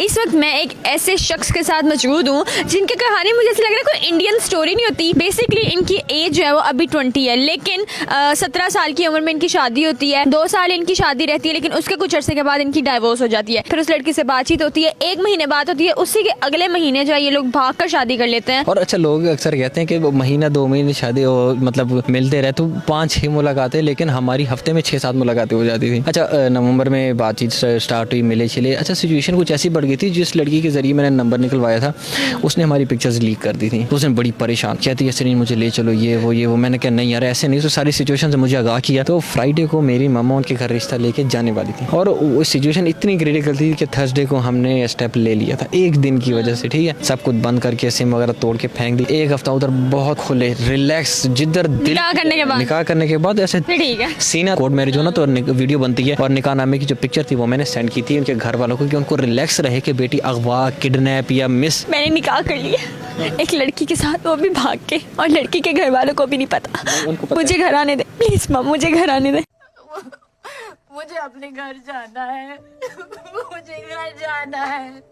इस वक्त मैं एक ऐसे शख्स के साथ मौजूद हूँ जिनकी कहानी मुझे ऐसा लग रहा है कोई इंडियन स्टोरी नहीं होती। बेसिकली इनकी एज जो है वो अभी 20 है, लेकिन 17 साल की उम्र में इनकी शादी होती है। 2 साल इनकी शादी रहती है, लेकिन उसके कुछ अरसे के बाद इनकी डाइवोर्स हो जाती है। फिर उस लड़की से बातचीत होती है, 1 महीने बाद होती है, उसी के अगले महीने जो है ये लोग भाग कर शादी कर लेते हैं। और अच्छा, लोग अक्सर कहते हैं कि वो महीना 2 महीने शादी हो मतलब मिलते रहे तो 5-6 मुलाकातें, लेकिन हमारी हफ्ते में 6-7 मुलाकातें हो जाती थी। अच्छा, नवंबर में बातचीत स्टार्ट हुई, मिले चले। अच्छा, सिचुएशन कुछ ऐसी बढ़ गई थी, जिस लड़की के जरिए मैंने नंबर निकलवाया था उसने हमारी पिक्चर्स लीक कर दी थी। उसने बड़ी परेशान कहती है सरीन मुझे ले चलो, ये वो। मैंने कहा नहीं यार ऐसे नहीं। तो सारी सिचुएशन से मुझे आगाह किया। तो फ्राइडे को मेरी मामा उनके घर रिश्ता लेके जाने वाली थी और वो सिचुएशन इतनी क्रिटिकल थी कि थर्सडे को हमने स्टेप ले लिया था एक दिन की वजह से। ठीक है, सब कुछ बंद करके सिम वगैरह तोड़ के फेंक दी। एक हफ्ता उधर बहुत खुले रिलैक्स, जिधर निकाह करने के बाद ऐसे ठीक है सीना कोर्ट मैरिज हो ना तो वीडियो बनती है, और निकाह नामे की जो पिक्चर थी वो मैंने सेंड की थी उनके घर वालों को कि उनको रिलैक्स रहे कि बेटी अगवा, किडनैप या मिस। मैंने निकाह कर लिया एक लड़की के साथ, वो भी भाग के, और लड़की के घर वालों को भी नहीं पता। मुझे घर आने दे प्लीज माँ, मुझे घर आने दे। मुझे अपने घर जाना है। मुझे घर जाना है।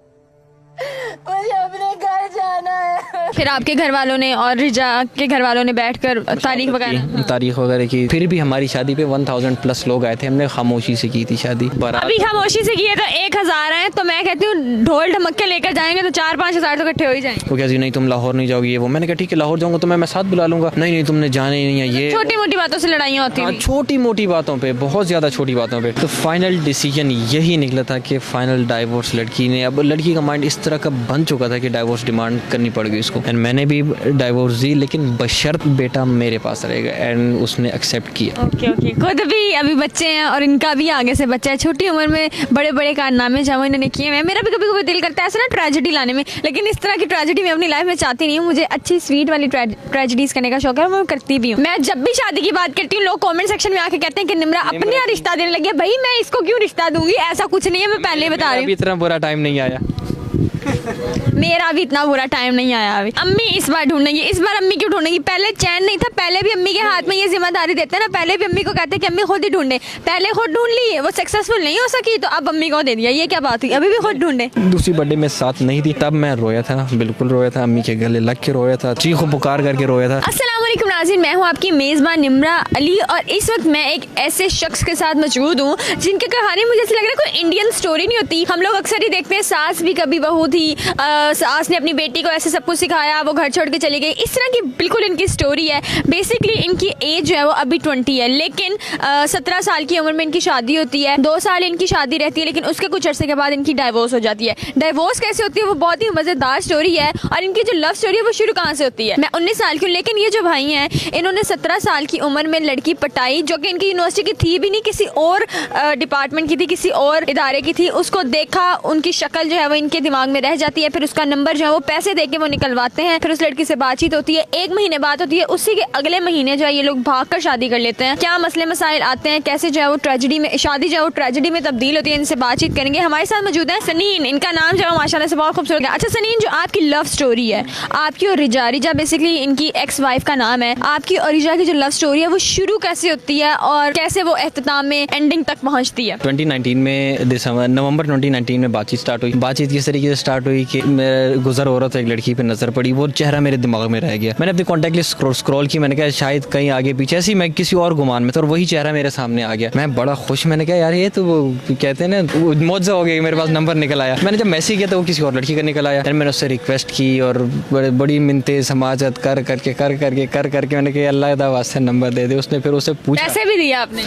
मुझे अपने घर जाना है। फिर आपके घर वालों ने और रिजा के घर वालों ने बैठकर तारीख वगैरह की। फिर भी हमारी शादी पे 1000+ लोग आए थे। हमने खामोशी से की थी शादी। अभी खामोशी से की है तो 1000 है, तो मैं कहती हूँ ढोल ढमक्के लेकर जाएंगे तो 4-5 हज़ार तो इकट्ठे हो ही जाएंगे। वो कहती नहीं तुम लाहौर नहीं जाओगी, ये वो। मैंने कहा ठीक है लाहौर जाऊंगा तो मैं साथ बुला लूंगा। नहीं तुमने जाना ही नहीं है। ये छोटी मोटी बातों से लड़ाइयाँ होती हैं। छोटी मोटी बातों पे, बहुत ज्यादा छोटी बातों पे। तो फाइनल डिसीजन यही निकला था कि फाइनल डाइवोर्स लड़की ने। अब लड़की का माइंड इस तरह का बन चुका था कि डाइवोर्स डिमांड करनी पड़ गई उसको। एंड मैंने भी डाइवोर्स दी, लेकिन बशर्त बेटा मेरे पास रहेगा। एंड उसने एक्सेप्ट किया। ओके। खुद भी अभी बच्चे हैं और इनका भी आगे से बच्चा है। छोटी उम्र में बड़े बड़े कारनामे जहाँ इन्होंने किए हैं। मेरा भी कभी कभी दिल करता है ऐसा ना ट्रेजेडी लाने में, लेकिन इस तरह की ट्रेजेडी मैं अपनी लाइफ में चाहती नहीं हूँ। मुझे अच्छी स्वीट वाली ट्रेजेडीज करने का शौक है, मैं करती भी हूँ। मैं जब भी शादी की बात करती हूँ लोग कमेंट सेक्शन में आके कहते हैं कि निम्रा अपने यहाँ रिश्ता देने लगी है। भाई मैं इसको क्यों रिश्ता दूंगी, ऐसा कुछ नहीं है, मैं पहले बता रही हूँ। इतना बुरा टाइम नहीं आया। मेरा भी इतना बुरा टाइम नहीं आया अभी। अम्मी इस बार ढूंढेंगी। इस बार अम्मी क्यों ढूंढेंगी? पहले चैन नहीं था, पहले भी अम्मी के हाथ में ये जिम्मेदारी देते हैं ना। पहले भी अम्मी को कहते हैं कि अम्मी खुद ही ढूंढे। पहले खुद ढूंढ ली, वो सक्सेसफुल नहीं हो सकी तो अब अम्मी को दे दिया। ये क्या बात हुई? अभी भी खुद ढूंढे। दूसरी बर्थडे में साथ नहीं थी, तब मैं रोया था, बिल्कुल रोया था। अम्मी के गले लग के रोया था, चीखो पुकार करके रोया था। अस्सलाम वालेकुम नाज़रीन, मैं हूँ आपकी मेज़बान निम्रा अली और इस वक्त मैं एक ऐसे शख्स के साथ मौजूद हूँ जिनकी कहानी मुझे ऐसा लग रहा है कोई इंडियन स्टोरी नहीं होती। हम लोग अक्सर ही देखते हैं सास भी कभी बहू थी, सास ने अपनी बेटी को ऐसे सब कुछ सिखाया, वो घर छोड़ के चली गई। इस तरह की बिल्कुल इनकी स्टोरी है। बेसिकली इनकी एज जो है वो अभी 20 है, लेकिन 17 साल की उम्र में इनकी शादी होती है। 2 साल इनकी शादी रहती है, लेकिन उसके कुछ अरसे के बाद इनकी डाइवोर्स हो जाती है। डाइवोर्स कैसे होती है वो बहुत ही मज़ेदार स्टोरी है। और इनकी जो लव स्टोरी है वो शुरू कहाँ से होती है? मैं 19 साल की हूँ, लेकिन ये जो भाई हैं इन्होंने 17 साल की उम्र में लड़की पटाई, जो कि इनकी यूनिवर्सिटी की थी भी नहीं, किसी और डिपार्टमेंट की थी, किसी और इदारे की थी। उसको देखा, उनकी शक्ल जो है वो इनके दिमाग में रह जाती है। फिर उसका नंबर जो है वो पैसे दे के वो निकलवाते हैं। फिर उस लड़की से बातचीत होती है, 1 महीने बाद होती है, उसी के अगले महीने जो है ये लोग भाग कर शादी कर लेते हैं। क्या मसले मसाइल आते हैं, कैसे जो है वो ट्रेजेडी में, शादी जो है वो ट्रेजेडी में तब्दील होती है, इनसे बातचीत करेंगे। हमारे साथ मौजूद है सनीन, इनका नाम जो है माशाल्लाह से बहुत खूबसूरत है। अच्छा सनीन, जो आपकी लव स्टोरी है आपकी और रिजा बेसिकली इनकी एक्स वाइफ का नाम है, आपकी और रिजा की जो लव स्टोरी है वो शुरू कैसे होती है और कैसे वो एख्तिताम में एंडिंग तक पहुंचती है? 2019 में नवंबर 2019 में बातचीत स्टार्ट हुई। बातचीत किस तरीके से स्टार्ट हुई कि मैं गुजर हो रहा था, एक लड़की पे नजर पड़ी, वो चेहरा मेरे दिमाग में रह गया। मैंने अपनी कॉन्टैक्ट लिस्ट स्क्रॉल की, मैंने कहा शायद कहीं आगे पीछे, ऐसी मैं किसी और गुमान में था और वही चेहरा मेरे सामने आ गया। मैं बड़ा खुश, मैंने कहा यार ये तो वो कहते हैं ना मौजा हो गया, मेरे पास नंबर निकल आया। मैंने जब मैसेज किया तो वो किसी और लड़की का निकल आया। फिर मैंने उससे रिक्वेस्ट की और बड़ी मिन्नतें समाजत कर करके मैंने कहा अल्लाह दा वास्ते नंबर दे दे। उसने फिर उसे पूछा, पैसे भी दिया आपने?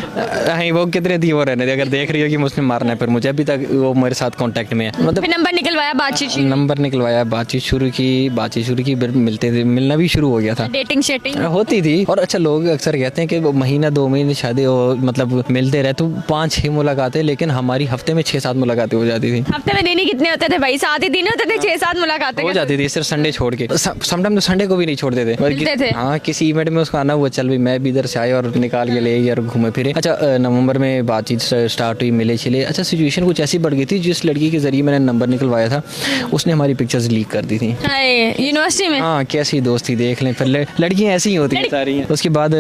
नहीं, वो कितने दिए वो रहने दे, अगर देख रही हो कि मुझे मारना है। फिर मुझे अभी तक वो मेरे साथ कांटेक्ट में है। मतलब नंबर निकलवाया, बातचीत शुरू की, मिलना भी शुरू हो गया था, डेटिंग शेटिंग होती थी। और अच्छा, लोग अक्सर कहते हैं कि वो महीना 2 महीने शादी हो मतलब मिलते रहे तो 5-6 मुलाकातें, लेकिन हमारी हफ्ते में 6-7 मुलाकातें हो जाती थी। हफ्ते में दिन कितने होते थे भाई? 7 ही दिन होते थे, 6-7 मुलाकातें हो जाती थी, सिर्फ संडे छोड़ के। समटाइम तो संडे को भी नहीं छोड़ते थे। मिलते थे। हाँ, किसी इवेंट में उसको आना हुआ, चल भाई मैं भी इधर से आया और निकाल के ले आई और घूमे फिरे। अच्छा नवंबर में बातचीत स्टार्ट हुई, मिले छिले। अच्छा सिचुएशन कुछ ऐसी बढ़ गई थी, जिस लड़की के जरिए मैंने नंबर निकलवाया था उसने हमारी पिक्चर्स लीक कर दी थी। यूनिवर्सिटी में? हाँ, कैसी दोस्ती देख लें। फिर लड़कियाँ ऐसी ही होती हैं सारी। उसके बाद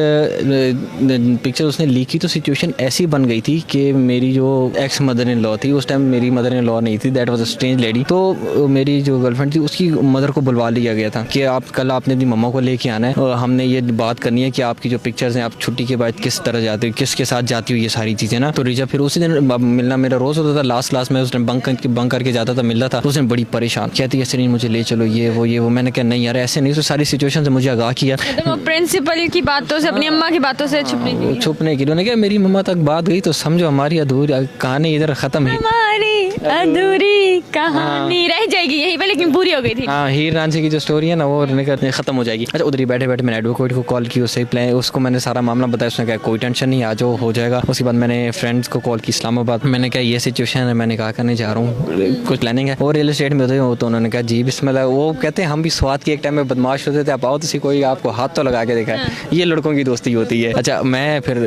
पिक्चर उसने लीक की तो सिचुएशन ऐसी बन गई थी कि मेरी जो एक्स मदर इन लॉ थी, उस टाइम मेरी मदर इन लॉ नहीं थी, that was a strange lady. तो मेरी जो गर्लफ्रेंड थी उसकी मदर को बुलवा लिया गया था कि आप कल आपने अपनी मम्मा को लेके आना है और हमने ये बात करनी है कि आपकी जो पिक्चर्स हैं आप छुट्टी के बाद किस तरह जाते हो, किसके साथ जाती हो, ये सारी चीज़ें ना। तो रिजा फिर उसी दिन मिलना मेरा रोज़ होता था, लास्ट क्लास में उसने बंक करके जाता था, मिलता था। तो उसने बड़ी परेशान कहती है ऐसे नहीं मुझे ले चलो, ये वो। मैंने कहा नहीं यार ऐसे नहीं। तो सारी सिचुएशन से मुझे आगाह किया, प्रिंसिपल की बातों से, अपनी अम्मा की बातों से छुपने की। उन्होंने कहा मेरी मम्मा तक बात गई तो समझो हमारी अधूरी कहानी इधर खत्म है, हमारी अधूरी कहानी रह जाएगी यही पे, लेकिन पूरी हो गई थी। हाँ, हीर रांझे की जो स्टोरी है ना वो खत्म हो जाएगी। अच्छा उधर ही बैठे बैठे मैंने एडवोकेट को कॉल की, उससे प्लान उसको मैंने सारा मामला बताया। उसने कहा कोई टेंशन नहीं, आ जाओ हो जाएगा। उसके बाद मैंने फ्रेंड्स को कॉल की इस्लामाबाद, मैंने कहा ये सिचुएशन है, मैंने कहा करने जा रहा हूँ, कुछ प्लानिंग है और रियल एस्टेट में होते हो। तो उन्होंने कहा जी बिस्मिल्लाह। वो कहते हैं हम भी स्वाद के एक टाइम में बदमाश होते थे, आप आओ तो कोई आपको हाथ तो लगा के देखा है। ये लड़कों की दोस्ती होती है। अच्छा मैं फिर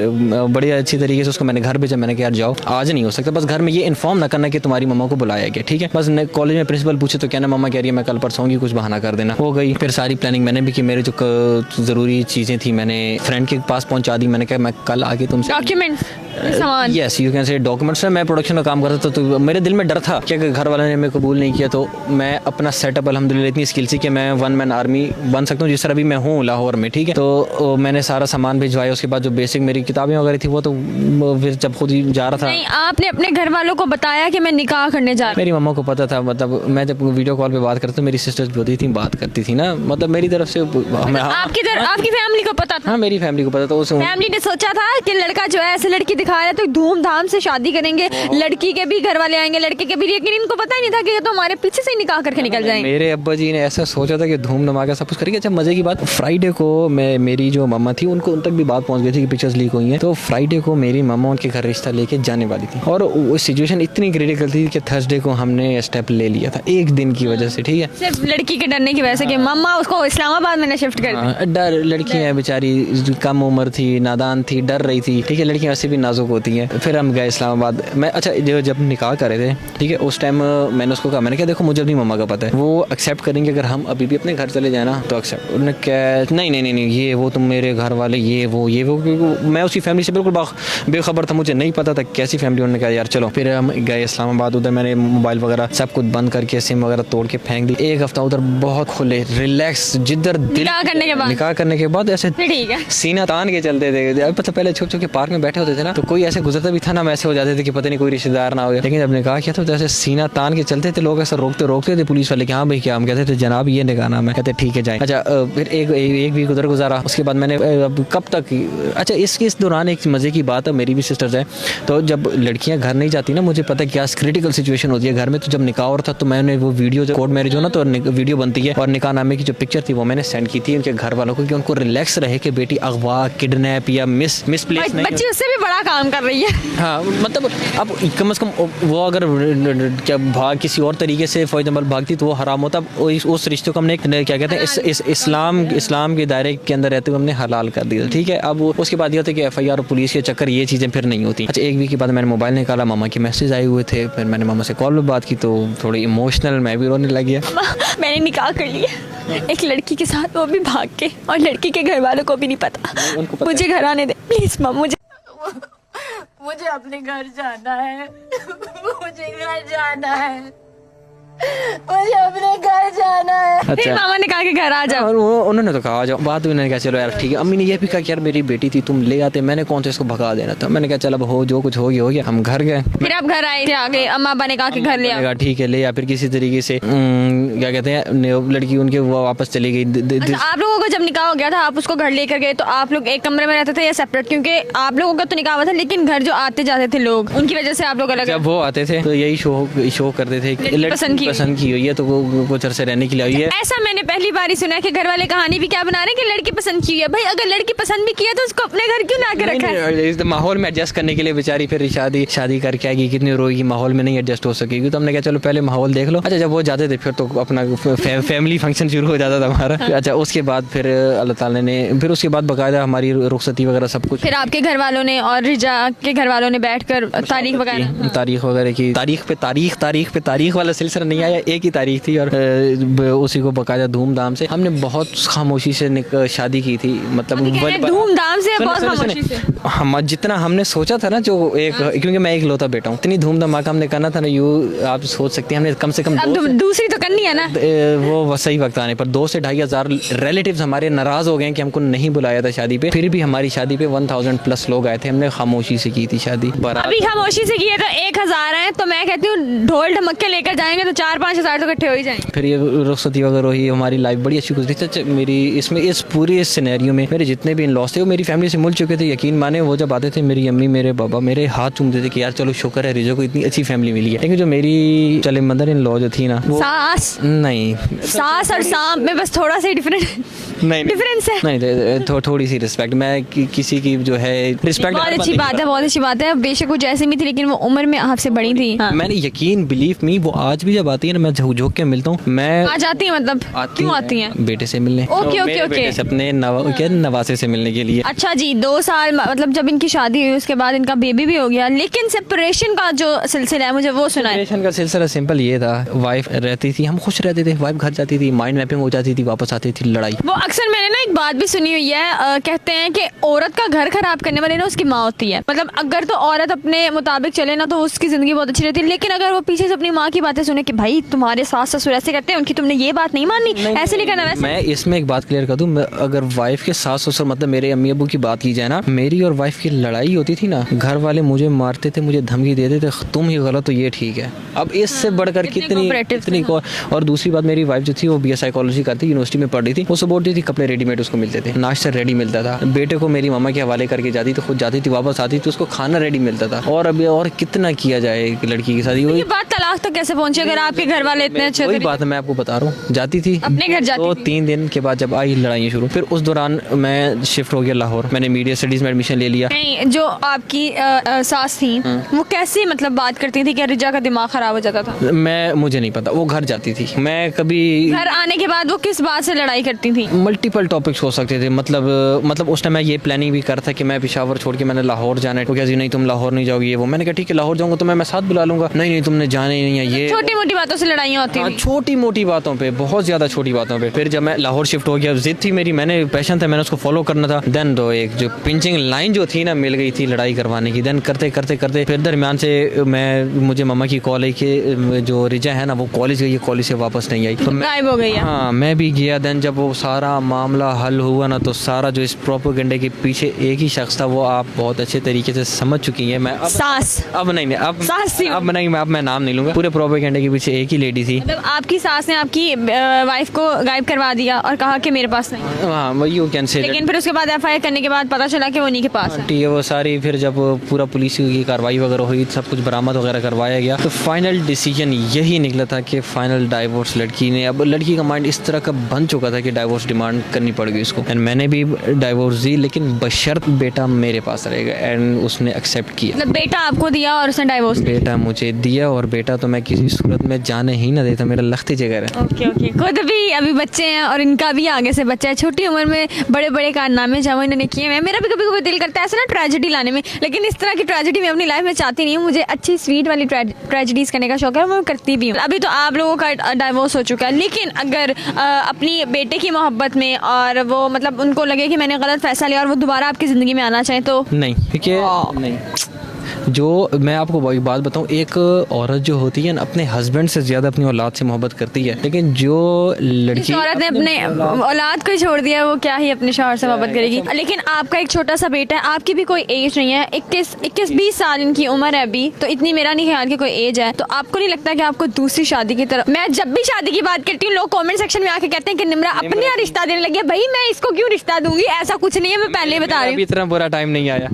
बड़ी अच्छी तरीके से उसको मैंने घर भेजा। मैंने कहा यार जाओ, आज नहीं हो सकता, बस घर में ये इन्फॉर्म ना करना कि तुम्हारी मम्मा को बुलाया गया, ठीक है। बस कॉलेज में प्रिंसिपल पूछे तो कहना मम्मा कह रही है मैं कल परसों की, कुछ बहाना कर देना। हो गई। फिर सारी प्लानिंग मैंने भी की, मेरे जो ज़रूरी चीज़ें थी मैंने फ्रेंड के पास पहुंचा दी। मैंने कहा मैं कल आके तुमसे document yes you can say documents है। मैं प्रोडक्शन का काम करता था तो मेरे दिल में डर था कि अगर घर वालों ने मेरे कबूल नहीं किया तो मैं अपना सेटअप अल्हम्दुलिल्लाह इतनी स्किल सी कि मैं वन मैन आर्मी बन सकता हूँ, जिस तरह भी मैं हूँ लाहौर में, ठीक है। तो मैंने सारा सामान भिजवाया। उसके बाद जो बेसिक मेरी किताबें वगैरह थी वो तो फिर जब खुद ही जा रहा था। नहीं, आपने अपने घर वालों को बताया कि मैं निकाह करने जा रहा हूँ? मेरी मम्मा को पता था, मतलब मैं जब वीडियो कॉल पे बात करता मेरी सिस्टर्स भी होती थी, बात करती थी ना, मतलब मेरी तरफ से आपकी फैमिली को पता था? हाँ मेरी फैमिली को पता था। फैमिली ने सोचा था कि लड़का जो है ऐसे लड़की दिखा रहा है तो धूमधाम से शादी करेंगे, लड़की के भी घर वाले आएंगे, लड़के के भी, लेकिन इनको पता ही नहीं था कि ये तो हमारे पीछे से ही निकाह करके निकल जाएंगे। मेरे अब्बा जी ने ऐसा सोचा था कि धूम धमाका सब कुछ करेंगे। अच्छा मजे की बात, फ्राइडे को मेरी जो मम्मा थी उनको उन तक भी बात पहुंच गई थी कि पिक्चर्स लीक हुई हैं। तो फ्राइडे को मेरी मम्मा उनके घर रिश्ता लेके जाने वाली थी और वो सिचुएशन इतनी क्रिटिकल थी कि थर्सडे को हमने स्टेप ले लिया था एक दिन की वजह से, ठीक है। सिर्फ लड़की के डरने की वजह से कि मम्मा उसको इस्लामाबाद में शिफ्ट कर दी। डर, लड़की है बेचारी, कम उम्र थी, नादान थी, डर रही थी, ठीक है। लड़कियां वैसे भी नाजुक होती हैं। फिर हम गए इस्लामाबाद। मैं अच्छा जब निकाह कर रहे थे, ठीक है, उस टाइम मैंने उसको कहा, मैंने कहा देखो मुझे अपनी मम्मा का पता है, वो एक्सेप्ट करेंगे अगर हम अभी भी अपने घर चले जाए ना तो एक्सेप्ट। उन्होंने कहा नहीं ये वो तुम मेरे घर वाले ये वो मैं उसकी फैमिली से बिल्कुल बेखबर था, मुझे नहीं पता था कैसी फैमिली। उन्होंने कहा यार चलो। फिर हम गए इस्लामाबाद। उधर मैंने मोबाइल वगैरह सब कुछ बंद करके सिम वगैरह तोड़ के फेंक दी। एक हफ्ता उधर बहुत खुले रिलैक्स, जिधर निकाह करने के बाद ऐसे सीना तान के चलते थे। मतलब पहले छुप छुप के पार्क में बैठे होते थे ना, तो कोई ऐसे गुजरता भी था ना, ऐसे हो जाते थे कि पता नहीं कोई रिश्तेदार ना हो गया। लेकिन जब निकाह किया तो ऐसे सीना तान के चलते थे लोग, ऐसे रोकते थे पुलिस वाले कि हाँ भाई क्या। हम कहते थे जनाब ये निकाह नाम है। कहते ठीक है जाए। अच्छा फिर एक वीक उधर गुजारा। उसके बाद मैंने अब कब तक, अच्छा इस दौरान एक मजे की बात है, मेरी भी सिस्टर्स है, तो जब लड़कियां घर नहीं जाती ना, मुझे पता है क्या क्रिटिकल सिचुएशन होती है घर में। तो जब निकाह और था तो मैंने वो वीडियो जो कोर्ट मैरिज हो ना तो वीडियो बनती है और निकाह नामे की जो पिक्चर थी वो मैंने सेंड की थी उनके घर वालों को कि उनको रिलैक्स रहे कि बेटी अगवा, किडनैप या मिसप्लेस नहीं, बच्ची उससे भी बड़ा काम कर रही है। हाँ मतलब अब कम से कम वो अगर क्या भाग किसी और तरीके से फॉर एग्जाम्पल भागती तो वो हराम होता। उस रिश्ते को हमने क्या कहते हैं इस इस्लाम के दायरे के अंदर रहते हुए हमने हलाल कर दिया, ठीक है। अब उसके बाद ये होता है कि FIR और पुलिस के चक्कर ये चीज़ें फिर नहीं होती। अच्छा एक वीक के बाद मैंने मोबाइल निकाला, मामा के मैसेज आए हुए थे। फिर मैंने मामा से कॉल पर बात की तो थोड़ी इमोशनल मैं भी रोने लग गया। मैंने निकाह कर लिया एक लड़की के साथ, वो भी भाग के, और लड़की के घर वालों को भी नहीं पता। मुझे घर आने दे प्लीज माँ, मुझे अपने घर जाना है। मुझे घर जाना है। मुझे अपने घर जाना है। फिर मामा ने कहा कि घर आ जाओ। और उन्होंने तो कहा आ जाओ। बाद में उन्होंने कहा चलो यार ठीक है। अम्मी ने यह भी कहा कि यार मेरी बेटी थी तुम ले आते, मैंने कौन सा इसको भगा देना था। मैंने कहा चल अब हो जो कुछ हो गया। हम घर गए। फिर आप घर आए थे आगे, अम्मा अब्बा ने कहा कि घर ले आओ। ठीक है ले आ। फिर किसी तरीके से क्या कहते हैं लड़की उनके वो वापस चली गई। अच्छा, आप लोगों को जब निकाह हो गया था आप उसको घर लेकर गए तो आप लोग एक कमरे में रहते थे या सेपरेट? क्योंकि आप लोगों का तो निकाह हुआ था लेकिन घर जो आते जाते थे लोग उनकी वजह से आप लोग अलग। जब वो आते थे तो यही शो करते थे, लड़की पसंद की हुई है तो वो कुछ अरसे रहने के लिए आई है। ऐसा मैंने पहली बार ही सुना है कि घर वाले कहानी भी क्या बना रहे हैं कि लड़की पसंद की है। भाई अगर लड़की पसंद भी की है तो उसको अपने घर क्यों ला के रखा है? इस माहौल में एडजस्ट करने के लिए बेचारी फिर शादी करके आएगी, कितनी रोएगी, माहौल में नहीं एडजस्ट हो सकेगी। तो हमने कहा चलो पहले माहौल देख लो। अच्छा जब वो जाते थे फिर तो अपना फैमिली फंक्शन शुरू हो जाता था हमारा। अच्छा उसके बाद फिर अल्लाह ताला ने फिर उसके बाद बाकायदा हमारी रुखसती वगैरह सब कुछ। फिर आपके घर वालों ने और रिजा के घर वालों ने बैठकर तारीख वगैरह वगैरह की तारीख पे तारीख वाला सिलसिला नहीं आया, एक ही तारीख थी और उसी को बाकायदा धूमधाम से हमने बहुत खामोशी से शादी की थी। मतलब धूमधाम से बहुत खामोशी से हम जितना हमने सोचा था ना, जो एक क्योंकि मैं एक लौता बेटा हूँ, इतनी धूमधाम हमने करना था ना, आप सोच सकते हैं हमने कम से कम दूसरी तो करनी है ना। वो सही वक्त आने पर 2 से 2,500 रिलेटिव्स हमारे नाराज हो गए कि हमको नहीं बुलाया था शादी पे। फिर भी हमारी शादी पे 1000 प्लस लोग आए थे। हमने खामोशी से की थी शादी। अभी खामोशी से की है तो 1000 है, तो मैं कहती हूँ ढोल ढमक्के लेकर जाएंगे तो 4-5 हजार तो इकट्ठे हो ही जाएंगे। फिर ये रुखसती वगैरह हुई, हमारी लाइफ बड़ी अच्छी गुजरी। मेरी इसमें इस पूरे सिनेरियो में मेरे जितने भी इन लॉस थे वो मेरी फैमिली से मिल चुके थे। यकीन माने वो जब आते थे मेरी अम्मी मेरे पापा मेरे हाथ चूमते थे कि यार चलो शुक्र है रिजो को इतनी अच्छी फैमिली मिली है। लेकिन जो मेरी चले मदर इन लॉ जो थी ना, सास और सांप में बस थोड़ा सा डिफरेंस है। नहीं थोड़ी सी रिस्पेक्ट, मैं किसी की जो है रिस्पेक्ट। बहुत अच्छी बात है। बेशक वो जैसे भी थी लेकिन वो उम्र में आपसे बड़ी थी। हाँ। मैंने यकीन बिलीव मी वो आज भी जब आती है ना, मैं झोंक के मिलता हूँ। मैं आ जाती है मतलब क्यों आती हैं? बेटे से मिलने। ओके बेटे से अपने नवासे से मिलने के लिए। अच्छा जी 2 साल मतलब जब इनकी शादी हुई उसके बाद इनका बेबी भी हो गया, लेकिन सेपरेशन का जो सिलसिला है मुझे वो सुना है। सेपरेशन का सिलसिला सिंपल ये था, वाइफ रहती थी, हम खुश रहते थे, वाइफ घर जाती थी, माइंड मैपिंग हो जाती थी, वापस आती थी लड़ाई। वो अक्सर मैंने ना एक बात भी सुनी हुई है, कहते हैं कि औरत का घर खराब करने वाली ना उसकी माँ होती है। मतलब अगर तो औरत अपने मुताबिक चले ना तो उसकी जिंदगी बहुत अच्छी रहती है, लेकिन अगर वो पीछे से अपनी माँ की बातें सुने कि भाई तुम्हारे सास ससुर ऐसे करते हैं, उनकी तुमने ये बात नहीं माननी, ऐसे नहीं करना। वैसे मैं इसमें एक बात क्लियर कर दूं, अगर वाइफ के सास ससुर मतलब मेरे अम्मी अबू की बात की जाए ना, मेरी और वाइफ की लड़ाई होती थी ना, घर वाले मुझे मारते थे, मुझे धमकी देते थे तुम ही गलत हो ये ठीक है। अब इससे बढ़कर कितनी और दूसरी बात, मेरी वाइफ जो थी वो BA साइकोलॉजी करती, यूनिवर्सिटी में पढ़ रही थी। वो सब बोलती थी कपड़े रेडीमेड उसको मिलते थे, नाश्ता रेडी मिलता था, बेटे को मेरी मामा के हवाले करके जाती तो खुद जाती थी, वापस आती तो उसको खाना रेडी मिलता था। और अभी और कितना किया जाए एक लड़की की शादी। वही बात तलाक तक कैसे पहुंचे अगर आपके घर वाले इतने अच्छे? वही बात मैं आपको बता रहा हूँ, जाती थी अपने घर जाती तो 3 दिन के बाद जब आई लड़ाई शुरू, फिर उस दौरान मैं शिफ्ट हो गया लाहौर, मैंने मीडिया स्टडीज में एडमिशन ले लिया। नहीं जो आपकी सास थी वो कैसे मतलब बात करती थी कि रिजा का दिमाग खराब हो जाता था? मुझे नहीं पता, वो घर जाती थी, मैं कभी घर आने के बाद वो किस बात से लड़ाई करती थी? मल्टीपल टॉपिक्स हो सकते थे। मतलब उस टाइम मैं ये प्लानिंग भी कर था कि मैं पेशावर छोड़ के मैंने लाहौर जाना है। तो क्या जी नहीं तुम लाहौर नहीं जाओगी, ये वो। मैंने कहा ठीक है लाहौर जाऊंगा तो मैं साथ बुला लूंगा। नहीं तुमने जाने ही नहीं है। ये छोटी मोटी बातों से लड़ाइयाँ होती थी। छोटी मोटी बातों पे, बहुत ज्यादा छोटी बातों पे। फिर जब मैं लाहौर शिफ्ट हो गया, जिद थी मेरी, मैंने पैशन था, मैंने उसको फॉलो करना था। देन तो एक जो पिंचिंग लाइन जो थी ना मिल गई थी लड़ाई करवाने की। देन करते फिर दरमियान से मुझे मामा की कॉल आई कि जो रिजा है ना वो कॉलेज गई है, कॉलेज से वापस नहीं आई, तो गायब हो गई है। हाँ मैं भी गया। देन जब वो सारा मामला हल हुआ ना, तो सारा जो इस प्रोपेगेंडे के पीछे एक ही शख्स था, वो आप बहुत अच्छे तरीके से समझ चुकी हैं। मैं सास अब नहीं मैं नाम नहीं लूंगा। पूरे प्रोपेगेंडे के पीछे एक ही लेडी थी। मतलब आपकी सास ने आपकी वाइफ को गायब करवा दिया और कहा कि मेरे पास नहीं। हाँ यू कैन से। लेकिन फिर उसके बाद FIR करने के बाद पता चला कि वो नहीं के पास है। ठीक है वो सारी फिर जब पूरा पुलिस की कार्रवाई वगैरह हुई, सब कुछ बरामद वगैरह करवाया गया, तो फाइनल डिसीजन यही निकला था कि फाइनल डाइवोर्स लड़की ने। अब लड़की का माइंड इस तरह का बन चुका था कि डाइवोर्स डिमांड करनी पड़ेगी उसको। एंड मैंने भी डाइवोर्स दी, लेकिन बशर्त बेटा मेरे पास रहेगा। एंड उसने एक्सेप्ट किया। मतलब बेटा आपको दिया और उसने डाइवोर्स? बेटा मुझे दिया, और बेटा तो मैं किसी सूरत में जाने ही ना देता, मेरा लखती जगह है। ओके खुद भी अभी बच्चे हैं और इनका भी आगे से बच्चा है। छोटी उम्र में बड़े बड़े कारनामे जब इन्होंने किए हैं, मेरा भी कभी कभी दिल करता है ऐसा ना ट्रेजेडी लाने में, लेकिन इस तरह की ट्रेजेडी मैं अपनी लाइफ में चाहती नहीं हूँ। मुझे अच्छी स्वीट वाली ट्रेजेडीज करने का शौक है, मैं करती भी हूँ। अभी तो आप लोगों का डाइवोर्स हो चुका है, लेकिन अगर अपनी बेटे की मोहब्बत में और वो मतलब उनको लगे कि मैंने गलत फैसला लिया और वो दोबारा आपकी जिंदगी में आना चाहे तो नहीं, क्योंकि नहीं, जो मैं आपको वही बात बताऊं, एक औरत जो होती है ना अपने हस्बैंड से ज्यादा अपनी औलाद से मोहब्बत करती है। लेकिन जो लड़की औरत ने अपने औलाद को छोड़ दिया, वो क्या ही अपने शौहर से मोहब्बत करेगी। लेकिन आपका एक छोटा सा बेटा है, आपकी भी कोई एज नहीं है, 21-20 साल इनकी उम्र है अभी, तो इतनी मेरा नहीं ख्याल कि कोई एज है। तो आपको नहीं लगता कि आपको दूसरी शादी की तरफ? मैं जब भी शादी की बात करती हूँ लोग कॉमेंट सेक्शन में आके कहते हैं कि निम्रा अपने रिश्ता देने लगी है। भाई मैं इसको क्यों रिश्ता दूंगी, ऐसा कुछ नहीं है, मैं पहले बता रही हूँ। इतना बुरा टाइम नहीं आया।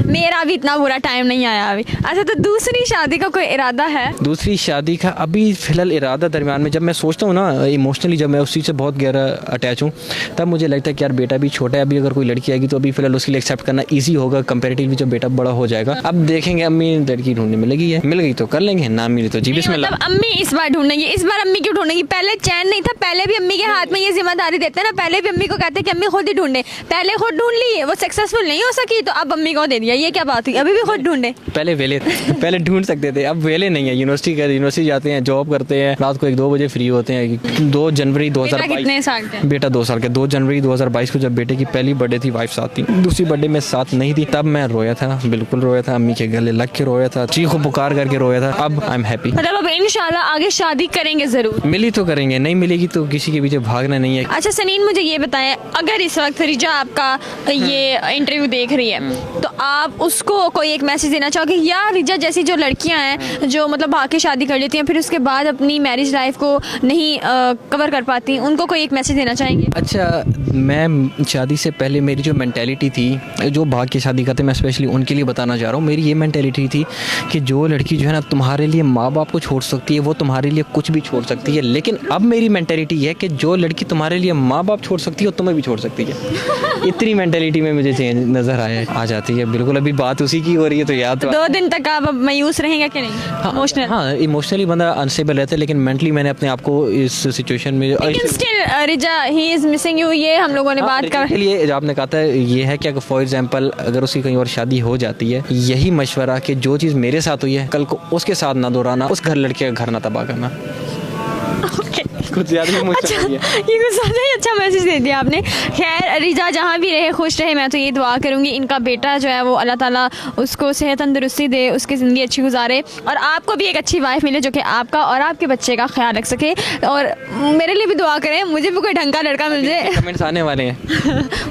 मेरा भी इतना बुरा टाइम नहीं आया अभी। अच्छा, तो दूसरी शादी का कोई इरादा है? दूसरी शादी का अभी फिलहाल इरादा दरमियान में, जब मैं सोचता हूँ ना इमोशनली, जब मैं उस चीज़ से बहुत गहरा अटैच हूँ, तब मुझे लगता है कि यार बेटा भी छोटा है, अभी अगर कोई लड़की आएगी तो अभी फिलहाल उसके लिए एक्सेप्ट करना ईजी होगा कंपेरेटिवली जब बेटा बड़ा हो जाएगा। अब देखेंगे, अम्मी लड़की ढूंढने मिलेगी है, मिल गई तो कर लेंगे, ना मिली तो जी बिस्मिल्लाह। मतलब अम्मी इस बार ढूंढेंगी? इस बार अम्मी क्यों ढूंढेंगी? पहले चैन नहीं था, पहले भी अम्मी के हाथ में ये जिम्मेदारी देते हैं ना, पहले भी अम्मी को कहते हैं कि अम्मी खुद ही ढूंढे, पहले खुद ढूंढ ली, वो सक्सेसफुल नहीं हो सकी तो अब अम्मी को दे दिया, ये क्या बात हुई? अभी भी खुद ढूंढे? पहले वेले पहले ढूंढ सकते थे, अब वेले नहीं है। यूनिवर्सिटी जाते हैं, जॉब करते हैं, रात को 1-2 बजे फ्री होते हैं। 2 जनवरी बेटा 2022, कितने साल के? बेटा 2 साल के। 2 जनवरी 2022 को जब बेटे की पहली बर्थडे थी, वाइफ साथ थी, दूसरी बर्थडे में साथ नहीं थी, तब मैं रोया था, बिल्कुल रोया था, अम्मी के गले लग के रोया था, चीखो पुकार करके रोया था। अब आई एम हैप्पी। मतलब अब इंशाल्लाह आगे शादी करेंगे जरूर? मिली तो करेंगे, नहीं मिलेगी तो किसी के पीछे भागना नहीं है। अच्छा सनीन, मुझे ये बताएं, अगर इस वक्त रिजा आपका ये इंटरव्यू देख रही है तो आप उसको कोई एक मैसेज देना चाहोगे? या रिजा जैसी जो लड़कियां हैं जो मतलब भाग के शादी कर लेती हैं फिर उसके बाद अपनी मैरिज लाइफ को नहीं कवर कर पाती, उनको कोई एक मैसेज देना चाहेंगे? अच्छा, मैं शादी से पहले मेरी जो मेंटेलिटी थी, जो भाग के शादी करते, मैं स्पेशली उनके लिए बताना चाह रहा हूँ। मेरी ये मेंटेलिटी थी कि जो लड़की जो है ना तुम्हारे लिए माँ बाप को छोड़ सकती है, वो तुम्हारे लिए कुछ भी छोड़ सकती है। लेकिन अब मेरी मेंटेलिटी है कि जो लड़की तुम्हारे लिए माँ बाप छोड़ सकती है वो तुम्हें भी छोड़ सकती है। इतनी मेंटेलिटी में मुझे चेंज नज़र आ जाती है। बिल्कुल, अभी बात उसी की हो रही है तो याद तो 2 दिन तक आप मायूस रहेंगे कि नहीं? इमोशनल? हाँ, इमोशनली बंदा अनस्टेबल रहता है, लेकिन मेंटली मैंने अपने आप को इस सिचुएशन में लेकिन still Riza he is missing you, ये हम लोगों ने बात कर। के लिए आपने कहा था ये है कि अगर फॉर एग्जांपल अगर उसकी कहीं और शादी हो जाती है, यही मशवरा कि जो चीज़ मेरे साथ हुई है कल को उसके साथ ना दोहराना, उस घर लड़के का घर ना तबाह करना। कुछ ज़्यादा ही अच्छा, ये कुछ ज़्यादा ही अच्छा मैसेज दे दिया आपने। खैर रिजा जहाँ भी रहे खुश रहे, मैं तो ये दुआ करूँगी इनका बेटा जो है वो अल्लाह ताला उसको सेहत तंदुरुस्ती दे, उसकी ज़िंदगी अच्छी गुजारे और आपको भी एक अच्छी वाइफ मिले जो कि आपका और आपके बच्चे का ख्याल रख सके। और मेरे लिए भी दुआ करें, मुझे भी कोई ढंग का लड़का मिल जाए। कमेंट्स आने वाले हैं।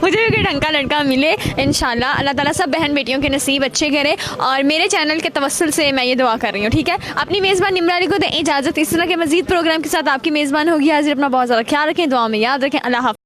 मुझे भी कोई ढंग का लड़का मिले इंशाल्लाह। अल्लाह ताला सब बहन बेटियों के नसीब अच्छे करे और मेरे चैनल के तवस्सुल से मैं ये दुआ कर रही हूँ। ठीक है, अपनी मेज़बान निम्रा अली को दें इजाज़त। इस तरह के मज़ीद प्रोग्राम के साथ आपकी मेज़बान होगी हाजिर। अपना बहुत ज़्यादा ख्याल रखें, दुआ में याद रखें। अल्लाह हाफ़िज़।